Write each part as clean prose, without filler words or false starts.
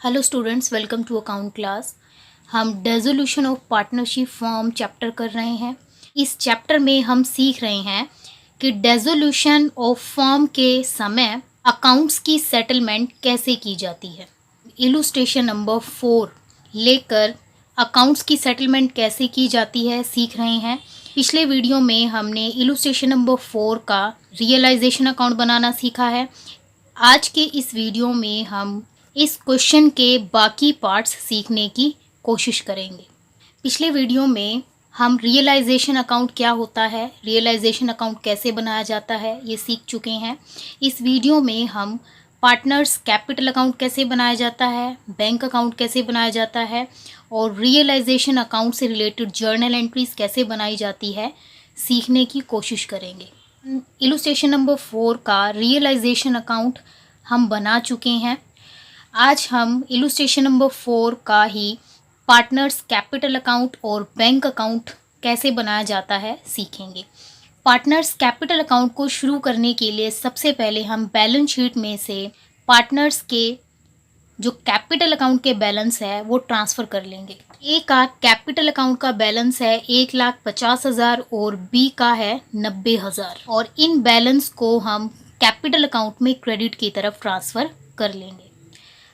Hello students, welcome to account class. हम dissolution of partnership firm chapter कर रहे हैं। इस चैप्टर में हम सीख रहे हैं कि डिसोल्यूशन ऑफ फॉर्म के समय अकाउंट्स की सेटलमेंट कैसे की जाती है। इलुस्ट्रेशन नंबर 4 लेकर अकाउंट्स की सेटलमेंट कैसे की जाती है सीख रहे हैं। पिछले वीडियो में हमने इलुस्ट्रेशन नंबर 4 का रियलाइजेशन अकाउंट बनाना सीखा है। आज के इस वीडियो में हम इस क्वेश्चन के बाकी पार्ट्स सीखने की कोशिश करेंगे। पिछले वीडियो में हम रियलाइजेशन अकाउंट क्या होता है, रियलाइजेशन अकाउंट कैसे बनाया जाता है, ये सीख चुके हैं। इस वीडियो में हम पार्टनर्स कैपिटल अकाउंट कैसे बनाया जाता है, बैंक अकाउंट कैसे बनाया जाता है और रियलाइजेशन अकाउंट से रिलेटेड जर्नल एंट्रीज कैसे बनाई जाती है सीखने की कोशिश करेंगे। इलुस्ट्रेशन नंबर 4 का रियलाइजेशन अकाउंट हम बना चुके हैं। आज हम इलुस्ट्रेशन नंबर 4 का ही पार्टनर्स कैपिटल अकाउंट और बैंक अकाउंट कैसे बनाया जाता है सीखेंगे। पार्टनर्स कैपिटल अकाउंट को शुरू करने के लिए सबसे पहले हम बैलेंस शीट में से पार्टनर्स के जो कैपिटल अकाउंट के बैलेंस है वो ट्रांसफ़र कर लेंगे। ए का कैपिटल अकाउंट का बैलेंस है 1,50,000 और बी का है 90,000 और इन बैलेंस को हम कैपिटल अकाउंट में क्रेडिट की तरफ ट्रांसफ़र कर लेंगे।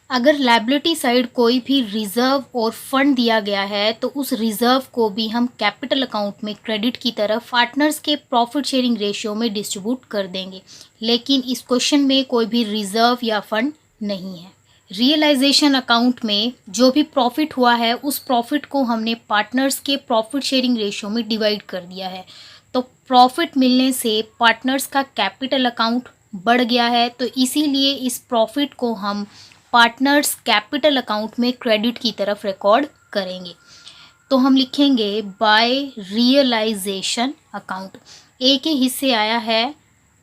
अगर लायबिलिटी साइड कोई भी रिजर्व और फंड दिया गया है तो उस रिजर्व को भी हम कैपिटल अकाउंट में क्रेडिट की तरफ पार्टनर्स के प्रॉफिट शेयरिंग रेशियो में डिस्ट्रीब्यूट कर देंगे। लेकिन इस क्वेश्चन में कोई भी रिजर्व या फंड नहीं है। रियलाइजेशन अकाउंट में जो भी प्रॉफिट हुआ है उस प्रॉफिट को हमने पार्टनर्स के प्रॉफिट शेयरिंग रेशियो में डिवाइड कर दिया है। तो प्रॉफिट मिलने से पार्टनर्स का कैपिटल अकाउंट बढ़ गया है, तो इसीलिए इस प्रॉफिट को हम पार्टनर्स कैपिटल अकाउंट में क्रेडिट की तरफ रिकॉर्ड करेंगे। तो हम लिखेंगे बाय रियलाइजेशन अकाउंट। ए के हिस्से आया है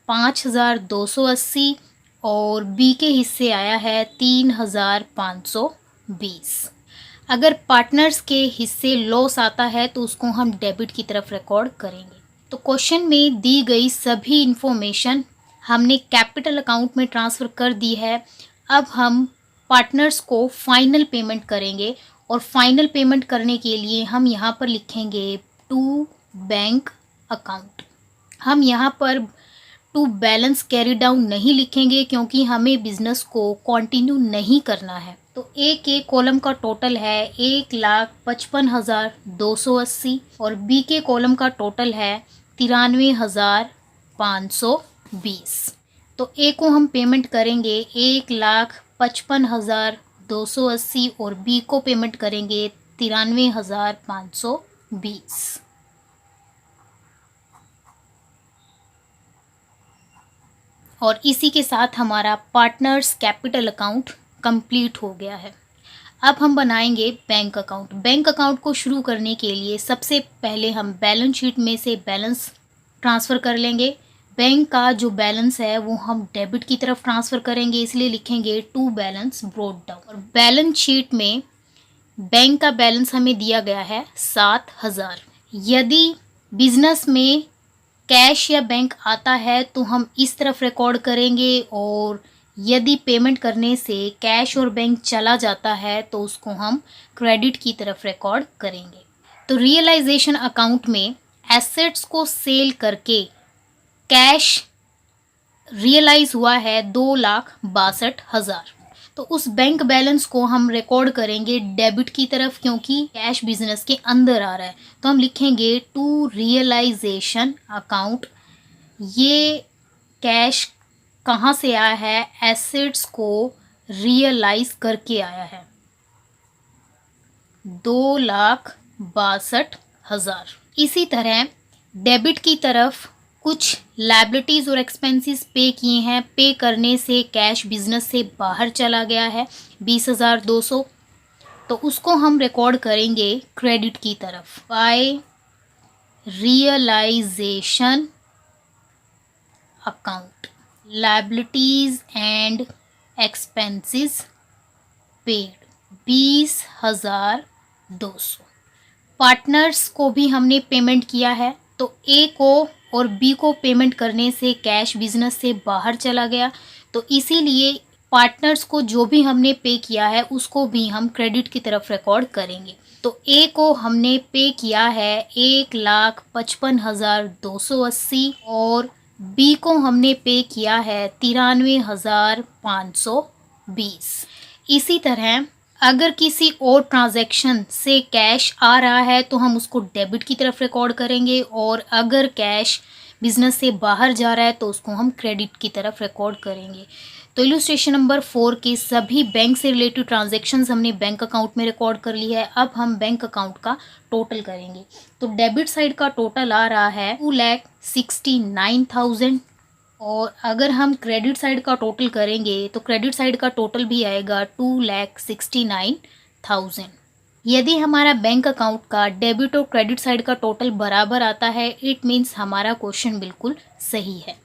5,280 और बी के हिस्से आया है 3,520। अगर पार्टनर्स के हिस्से लॉस आता है तो उसको हम डेबिट की तरफ रिकॉर्ड करेंगे। तो क्वेश्चन में दी गई सभी इंफॉर्मेशन हमने कैपिटल अकाउंट में ट्रांसफ़र कर दी है। अब हम पार्टनर्स को फाइनल पेमेंट करेंगे और फाइनल पेमेंट करने के लिए हम यहाँ पर लिखेंगे टू बैंक अकाउंट। हम यहाँ पर टू बैलेंस कैरी डाउन नहीं लिखेंगे क्योंकि हमें बिजनेस को कंटिन्यू नहीं करना है। तो ए के कॉलम का टोटल है 1,55,280 और बी के कॉलम का टोटल है 93,520। तो ए को हम पेमेंट करेंगे 1,55,280 और बी को पेमेंट करेंगे 93,520। और इसी के साथ हमारा पार्टनर्स कैपिटल अकाउंट कंप्लीट हो गया है। अब हम बनाएंगे बैंक अकाउंट। बैंक अकाउंट को शुरू करने के लिए सबसे पहले हम बैलेंस शीट में से बैलेंस ट्रांसफ़र कर लेंगे। बैंक का जो बैलेंस है वो हम डेबिट की तरफ ट्रांसफ़र करेंगे, इसलिए लिखेंगे टू बैलेंस ब्रॉट डाउन। और बैलेंस शीट में बैंक का बैलेंस हमें दिया गया है 7,000। यदि बिजनेस में कैश या बैंक आता है तो हम इस तरफ रिकॉर्ड करेंगे और यदि पेमेंट करने से कैश और बैंक चला जाता है तो उसको हम क्रेडिट की तरफ रिकॉर्ड करेंगे। तो रियलाइजेशन अकाउंट में एसेट्स को सेल करके कैश रियलाइज हुआ है 2,62,000। तो उस बैंक बैलेंस को हम रिकॉर्ड करेंगे डेबिट की तरफ क्योंकि कैश बिजनेस के अंदर आ रहा है। तो हम लिखेंगे टू रियलाइजेशन अकाउंट। ये कैश कहाँ से आया है? एसेट्स को रियलाइज करके आया है 2,62,000। इसी तरह डेबिट की तरफ कुछ लायबिलिटीज़ और एक्सपेंसेस पे किए हैं। पे करने से कैश बिजनेस से बाहर चला गया है 20,200, तो उसको हम रिकॉर्ड करेंगे क्रेडिट की तरफ by realization account. Liabilities and expenses paid 20,200। Partners को भी हमने पेमेंट किया है, तो ए को और बी को पेमेंट करने से कैश बिजनेस से बाहर चला गया, तो इसीलिए पार्टनर्स को जो भी हमने पे किया है उसको भी हम क्रेडिट की तरफ रिकॉर्ड करेंगे। तो ए को हमने पे किया है 1,55,280 और बी को हमने पे किया है 93,520। इसी तरह अगर किसी और ट्रांजैक्शन से कैश आ रहा है तो हम उसको डेबिट की तरफ रिकॉर्ड करेंगे, और अगर कैश बिजनेस से बाहर जा रहा है तो उसको हम क्रेडिट की तरफ रिकॉर्ड करेंगे। तो इलुस्ट्रेशन नंबर 4 के सभी बैंक से रिलेटेड ट्रांजैक्शंस हमने बैंक अकाउंट में रिकॉर्ड कर ली है। अब हम बैंक अकाउंट का टोटल करेंगे। तो डेबिट साइड का टोटल आ रहा है 2,69,000, और अगर हम क्रेडिट साइड का टोटल करेंगे तो क्रेडिट साइड का टोटल भी आएगा 2,69,000। यदि हमारा बैंक अकाउंट का डेबिट और क्रेडिट साइड का टोटल बराबर आता है, इट मीन्स हमारा क्वेश्चन बिल्कुल सही है।